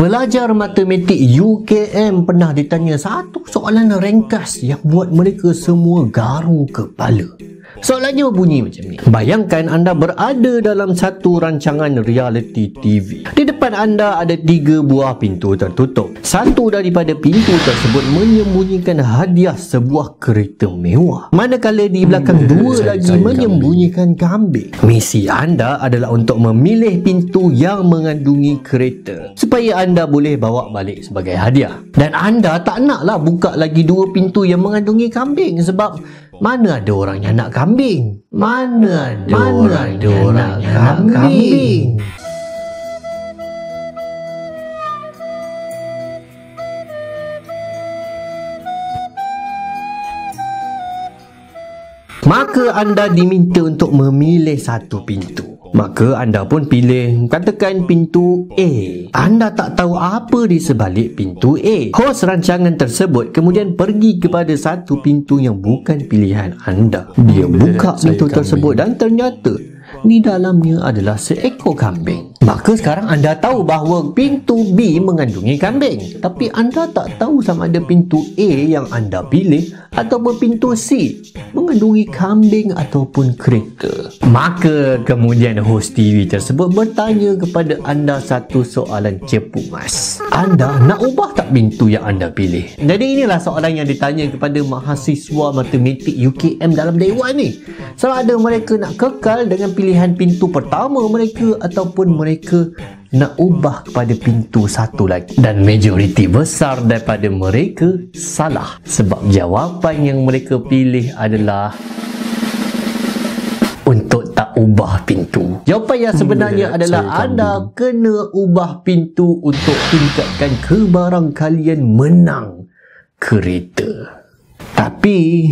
Pelajar matematik UKM pernah ditanya satu soalan ringkas yang buat mereka semua garung kepala. Soalannya berbunyi macam ni. Bayangkan anda berada dalam satu rancangan reality TV. Di depan anda ada 3 buah pintu tertutup. Satu daripada pintu tersebut menyembunyikan hadiah sebuah kereta mewah. Manakala di belakang 2 lagi menyembunyikan kambing. Misi anda adalah untuk memilih pintu yang mengandungi kereta supaya anda boleh bawa balik sebagai hadiah. Dan anda tak naklah buka lagi 2 pintu yang mengandungi kambing sebab mana ada orang yang nak kambing? Mana ada orang yang nak kambing? Maka anda diminta untuk memilih satu pintu. Maka anda pun pilih, katakan pintu A. Anda tak tahu apa di sebalik pintu A. Hos rancangan tersebut kemudian pergi kepada satu pintu yang bukan pilihan anda. Dia buka pintu tersebut dan ternyata di dalamnya adalah seekor kambing. Maka sekarang anda tahu bahawa pintu B mengandungi kambing. Tapi anda tak tahu sama ada pintu A yang anda pilih ataupun pintu C mengandungi kambing ataupun kereta. Maka kemudian hos TV tersebut bertanya kepada anda satu soalan cepu mas. Anda nak ubah tak pintu yang anda pilih? Jadi inilah soalan yang ditanya kepada mahasiswa matematik UKM dalam dewan ni. Sama ada mereka nak kekal dengan pilihan pintu pertama mereka ataupun mereka nak ubah kepada pintu satu lagi. Dan majoriti besar daripada mereka salah sebab jawapan yang mereka pilih adalah untuk tak ubah pintu. Jawapan yang sebenarnya adalah anda kena ubah pintu untuk tingkatkan kebarangkalian menang kereta. Tapi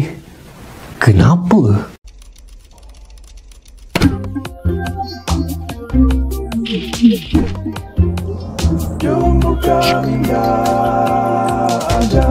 kenapa? Jom buka minda Ajar.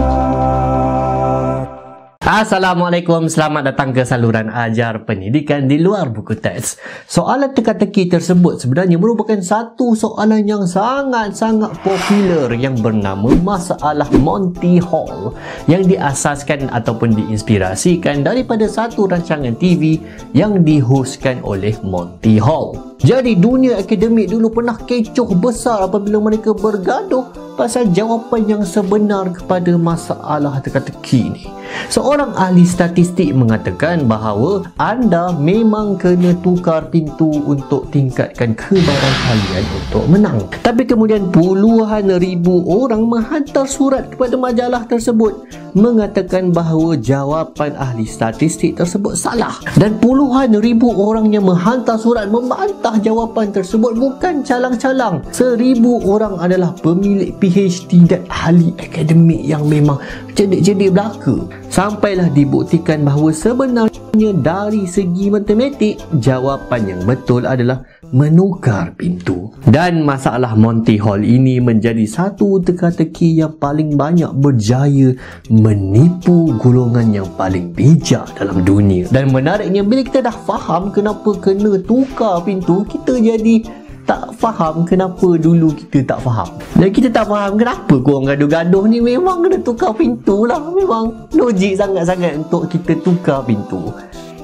Assalamualaikum, selamat datang ke saluran Ajar Pendidikan di luar buku teks. Soalan teka-teki tersebut sebenarnya merupakan satu soalan yang sangat-sangat popular yang bernama masalah Monty Hall yang diasaskan ataupun diinspirasikan daripada satu rancangan TV yang dihoskan oleh Monty Hall. Jadi dunia akademik dulu pernah kecoh besar apabila mereka bergaduh pasal jawapan yang sebenar kepada masalah teka-teki ni. Seorang ahli statistik mengatakan bahawa anda memang kena tukar pintu untuk tingkatkan kebarangkalian untuk menang. Tapi kemudian puluhan ribu orang menghantar surat kepada majalah tersebut mengatakan bahawa jawapan ahli statistik tersebut salah. Dan puluhan ribu orang yang menghantar surat membantah jawapan tersebut bukan calang-calang. 1000 orang adalah pemilik PhD dan ahli akademik yang memang cerdik-cerdik belaka. Sampailah dibuktikan bahawa sebenarnya dari segi matematik, jawapan yang betul adalah menukar pintu. Dan masalah Monty Hall ini menjadi satu teka-teki yang paling banyak berjaya menipu golongan yang paling bijak dalam dunia. Dan menariknya, bila kita dah faham kenapa kena tukar pintu, kita jadi tak faham kenapa dulu kita tak faham. Dan kita tak faham kenapa korang gaduh-gaduh ni. Memang kena tukar pintu lah. Memang logik sangat-sangat untuk kita tukar pintu.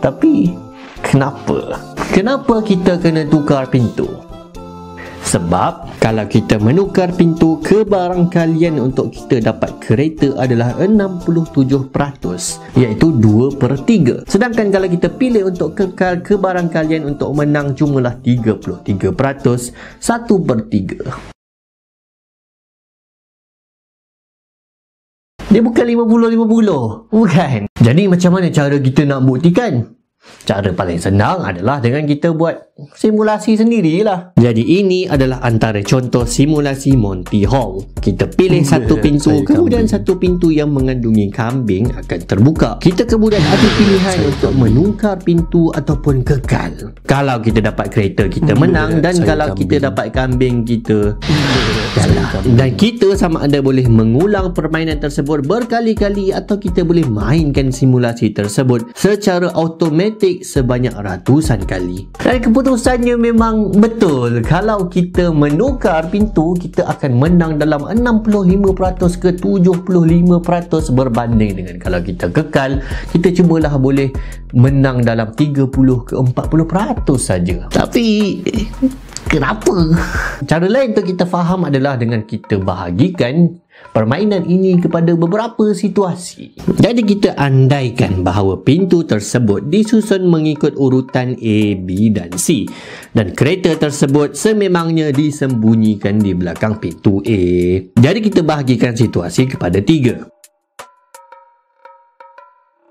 Tapi kenapa? Kenapa kita kena tukar pintu? Sebab kalau kita menukar pintu, kebarangkalian untuk kita dapat kereta adalah 67%, iaitu 2/3. Sedangkan kalau kita pilih untuk kekal, kebarangkalian untuk menang jumalah 33%, 1/3. Dia bukan 50-50. Bukan. Jadi macam mana cara kita nak buktikan? Cara paling senang adalah dengan kita buat simulasi sendirilah. Jadi ini adalah antara contoh simulasi Monty Hall. Kita pilih satu pintu, kemudian satu pintu yang mengandungi kambing akan terbuka. Kita kemudian ada pilihan untuk menukar pintu ataupun kekal. Kalau kita dapat kereta, kita menang. Dan kalau kita dapat kambing, kita kalah. Dan kita sama ada boleh mengulang permainan tersebut berkali-kali atau kita boleh mainkan simulasi tersebut secara automatik matematik sebanyak ratusan kali. Dan keputusannya memang betul. Kalau kita menukar pintu, kita akan menang dalam 65% ke 75% berbanding dengan kalau kita kekal, kita cubalah boleh menang dalam 30 ke 40% saja. Tapi kenapa? Cara lain untuk kita faham adalah dengan kita bahagikan permainan ini kepada beberapa situasi. Jadi kita andaikan bahawa pintu tersebut disusun mengikut urutan A, B dan C, dan kereta tersebut sememangnya disembunyikan di belakang pintu A. Jadi kita bahagikan situasi kepada 3.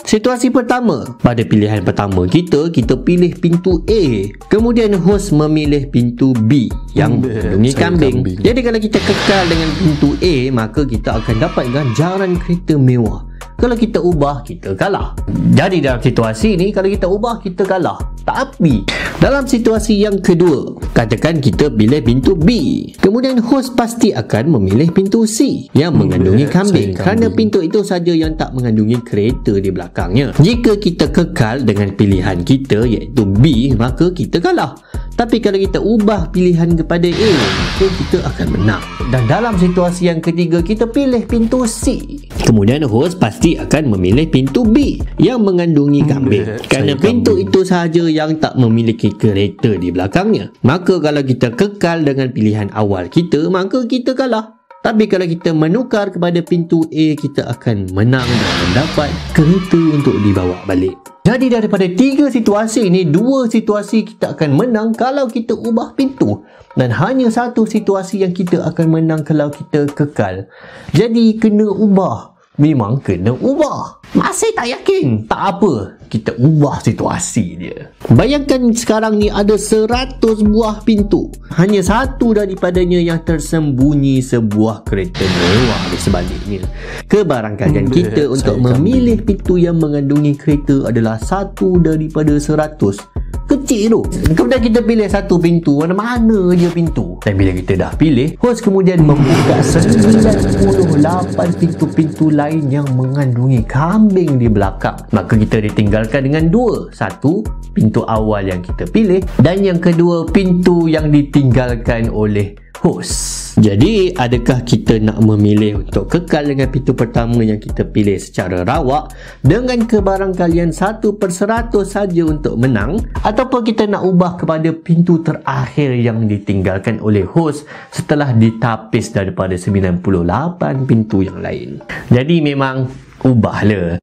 Situasi pertama, pada pilihan pertama kita pilih pintu A. Kemudian host memilih pintu B yang mengandungi kambing. Jadi kalau kita kekal dengan pintu A, maka kita akan dapat ganjaran kereta mewah. Kalau kita ubah, kita kalah. Jadi dalam situasi ni, kalau kita ubah, kita kalah. Tapi dalam situasi yang kedua, katakan kita pilih pintu B, kemudian host pasti akan memilih pintu C yang mengandungi kambing, kerana pintu itu saja yang tak mengandungi kereta di belakangnya. Jika kita kekal dengan pilihan kita iaitu B, maka kita kalah. Tapi kalau kita ubah pilihan kepada A, maka kita akan menang. Dan dalam situasi yang ketiga, kita pilih pintu C, kemudian host pasti akan memilih pintu B yang mengandungi kambing, kerana pintu itu sahaja yang tak memiliki kereta di belakangnya. Maka kalau kita kekal dengan pilihan awal kita, maka kita kalah. Tapi kalau kita menukar kepada pintu A, kita akan menang dan mendapat kereta untuk dibawa balik. Jadi daripada 3 situasi ini, 2 situasi kita akan menang kalau kita ubah pintu, dan hanya 1 situasi yang kita akan menang kalau kita kekal. Jadi kena ubah. Memang kena ubah. Masih tak yakin? Tak apa, kita ubah situasi dia. Bayangkan sekarang ni ada 100 buah pintu, hanya satu daripadanya yang tersembunyi sebuah kereta mewah di sebaliknya. Kebarangkalian kita untuk memilih pintu yang mengandungi kereta adalah 1 daripada 100. Kecil tu. Kemudian kita pilih satu pintu, mana-mana je pintu. Dan bila kita dah pilih, host kemudian membuka 98 pintu-pintu lain yang mengandungi kambing di belakang. Maka kita ditinggalkan dengan 2. Satu, pintu awal yang kita pilih, dan yang kedua, pintu yang ditinggalkan oleh host. Jadi, adakah kita nak memilih untuk kekal dengan pintu pertama yang kita pilih secara rawak dengan kebarangkalian 1/100 saja untuk menang, ataupun kita nak ubah kepada pintu terakhir yang ditinggalkan oleh host setelah ditapis daripada 98 pintu yang lain? Jadi memang ubahlah.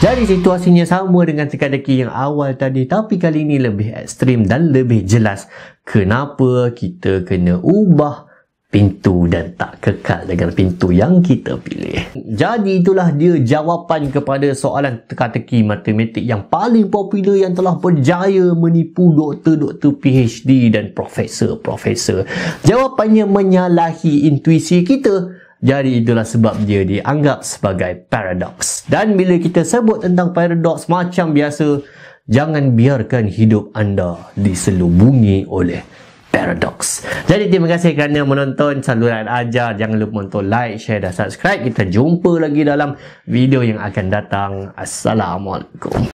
Jadi situasinya sama dengan teka-teki yang awal tadi, tapi kali ini lebih ekstrim dan lebih jelas kenapa kita kena ubah pintu dan tak kekal dengan pintu yang kita pilih. Jadi itulah dia jawapan kepada soalan teka-teki matematik yang paling popular yang telah berjaya menipu doktor-doktor PhD dan profesor-profesor. Jawapannya menyalahi intuisi kita. Jadi itulah sebab dia dianggap sebagai paradoks. Dan bila kita sebut tentang paradoks macam biasa, jangan biarkan hidup anda diselubungi oleh paradoks. Jadi terima kasih kerana menonton saluran Ajar. Jangan lupa untuk like, share dan subscribe. Kita jumpa lagi dalam video yang akan datang. Assalamualaikum.